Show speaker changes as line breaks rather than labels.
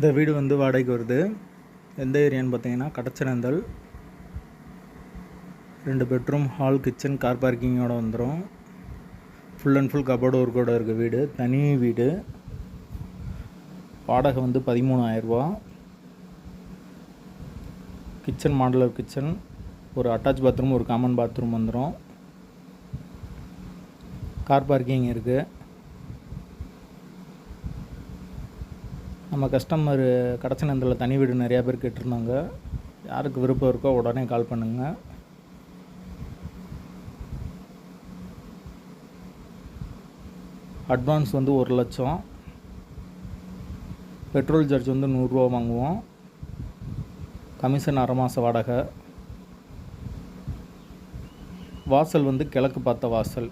இந்த வீடு வந்து வாடகைக்கு வருது. எந்த ஏரியான்னு பார்த்தீங்கன்னா கடச்சனந்தல். 2 பெட்ரூம், ஹால், கிச்சன், கார் பார்க்கிங்கோட வந்துடும். ஃபுல் அண்ட் ஃபுல் கபோர்டு ஒர்க்கோட இருக்க வீடு. தனி வீடு. வாடகை வந்து 13,000 ரூபா. கிச்சன் மாடுலர் கிச்சன், ஒரு அட்டாச் பாத்ரூம், ஒரு காமன் பாத்ரூம் வந்துடும். கார் பார்க்கிங் இருக்குது. நம்ம கஸ்டமர் கடச்சனந்தலில் தனி வீடு நிறையா பேர் கேட்டிருந்தாங்க. யாருக்கு விருப்பம் இருக்கோ உடனே கால் பண்ணுங்கள். அட்வான்ஸ் வந்து 1 லட்சம். பெட்ரோல் சார்ஜ் வந்து 100 ரூபா வாங்குவோம். கமிஷன் 1/2 மாத வாடகை. வாசல் வந்து கிழக்கு பார்த்த வாசல்.